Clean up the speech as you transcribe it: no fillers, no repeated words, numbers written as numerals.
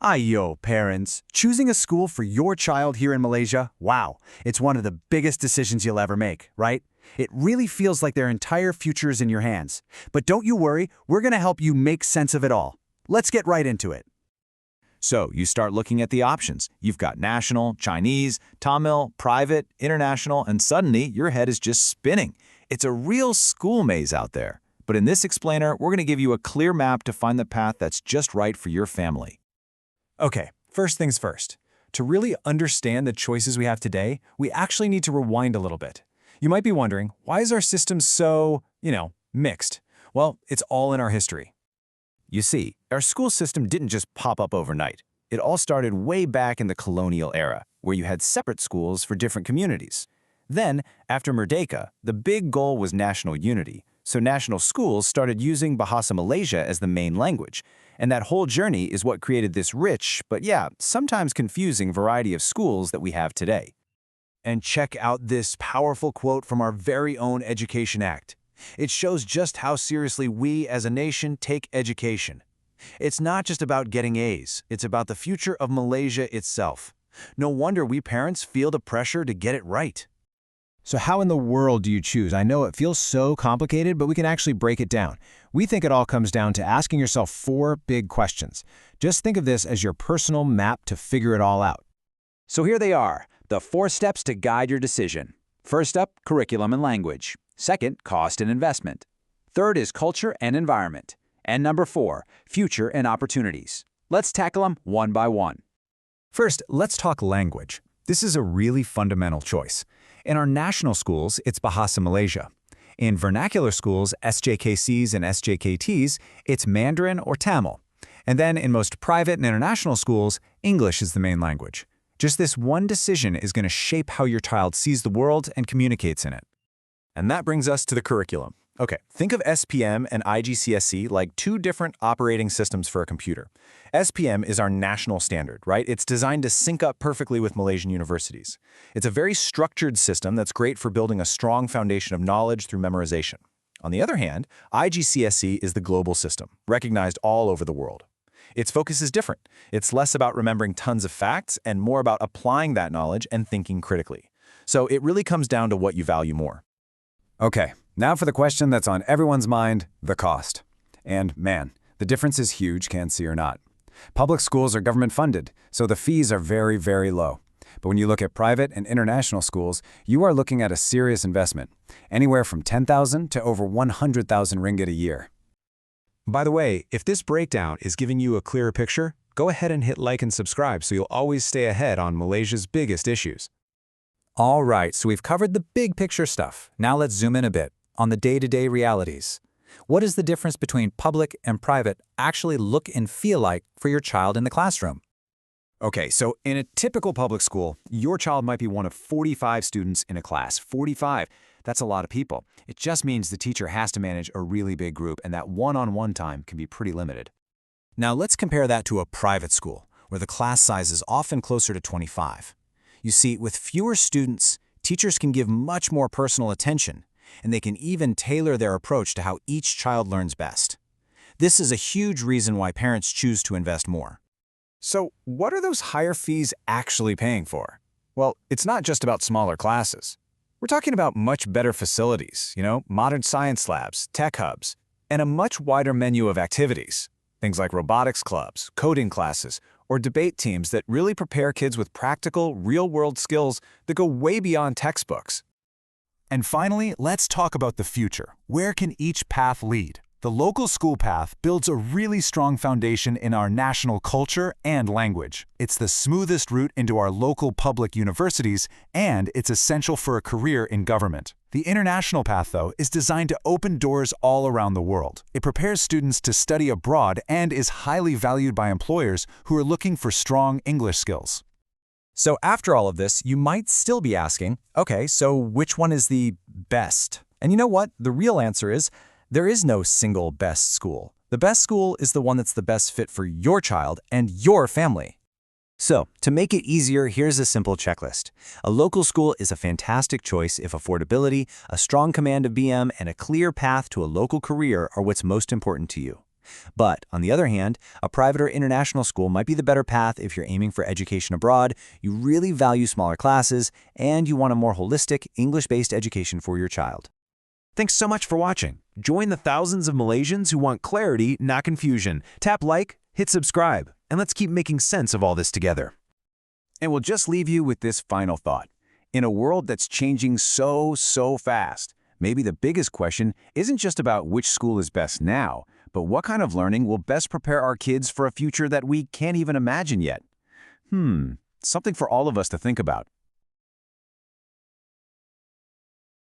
Ayo, parents. Choosing a school for your child here in Malaysia, wow, it's one of the biggest decisions you'll ever make, right? It really feels like their entire future is in your hands. But don't you worry, we're going to help you make sense of it all. Let's get right into it. So you start looking at the options. You've got national, Chinese, Tamil, private, international, and suddenly your head is just spinning. It's a real school maze out there. But in this explainer, we're going to give you a clear map to find the path that's just right for your family. Okay, first things first. To really understand the choices we have today, we actually need to rewind a little bit. You might be wondering, why is our system so, mixed? Well, it's all in our history. You see, our school system didn't just pop up overnight. It all started way back in the colonial era, where you had separate schools for different communities. Then, after Merdeka, the big goal was national unity, so national schools started using Bahasa Malaysia as the main language. And that whole journey is what created this rich, but sometimes confusing variety of schools that we have today. And check out this powerful quote from our very own Education Act. It shows just how seriously we as a nation take education. It's not just about getting A's, it's about the future of Malaysia itself. No wonder we parents feel the pressure to get it right. So how in the world do you choose? I know it feels so complicated, but we can actually break it down. We think it all comes down to asking yourself 4 big questions. Just think of this as your personal map to figure it all out. So here they are, the 4 steps to guide your decision. First up, curriculum and language. Second, cost and investment. Third is culture and environment. And number 4, future and opportunities. Let's tackle them one by one. First, let's talk language. This is a really fundamental choice. In our national schools, it's Bahasa Malaysia. In vernacular schools, SJKCs and SJKTs, it's Mandarin or Tamil. And then in most private and international schools, English is the main language. Just this one decision is going to shape how your child sees the world and communicates in it. And that brings us to the curriculum. Okay, think of SPM and IGCSE like 2 different operating systems for a computer. SPM is our national standard, right? It's designed to sync up perfectly with Malaysian universities. It's a very structured system that's great for building a strong foundation of knowledge through memorization. On the other hand, IGCSE is the global system, recognized all over the world. Its focus is different. It's less about remembering tons of facts and more about applying that knowledge and thinking critically. So it really comes down to what you value more. Okay, now for the question that's on everyone's mind, the cost. And man, the difference is huge, can see or not. Public schools are government funded, so the fees are very, very low. But when you look at private and international schools, you are looking at a serious investment, anywhere from 10,000 to over 100,000 ringgit a year. By the way, if this breakdown is giving you a clearer picture, go ahead and hit like and subscribe so you'll always stay ahead on Malaysia's biggest issues. All right, so we've covered the big picture stuff. Now let's zoom in a bit on the day-to-day realities. What does the difference between public and private actually look and feel like for your child in the classroom? Okay, so in a typical public school, your child might be one of 45 students in a class. 45, that's a lot of people. It just means the teacher has to manage a really big group, and that one-on-one time can be pretty limited. Now let's compare that to a private school, where the class size is often closer to 25. You see, with fewer students, teachers can give much more personal attention, and they can even tailor their approach to how each child learns best. This is a huge reason why parents choose to invest more. So, what are those higher fees actually paying for? Well, it's not just about smaller classes. We're talking about much better facilities, modern science labs, tech hubs, and a much wider menu of activities. Things like robotics clubs, coding classes, or debate teams that really prepare kids with practical, real-world skills that go way beyond textbooks. And finally, let's talk about the future. Where can each path lead? The local school path builds a really strong foundation in our national culture and language. It's the smoothest route into our local public universities, and it's essential for a career in government. The international path, though, is designed to open doors all around the world. It prepares students to study abroad and is highly valued by employers who are looking for strong English skills. So after all of this, you might still be asking, okay, so which one is the best? And you know what? The real answer is, there is no single best school. The best school is the one that's the best fit for your child and your family. So, to make it easier, here's a simple checklist. A local school is a fantastic choice if affordability, a strong command of BM, and a clear path to a local career are what's most important to you. But, on the other hand, a private or international school might be the better path if you're aiming for education abroad, you really value smaller classes, and you want a more holistic, English-based education for your child. Thanks so much for watching. Join the thousands of Malaysians who want clarity, not confusion. Tap like, hit subscribe, and let's keep making sense of all this together. And we'll just leave you with this final thought. In a world that's changing so fast, maybe the biggest question isn't just about which school is best now, but what kind of learning will best prepare our kids for a future that we can't even imagine yet. Something for all of us to think about.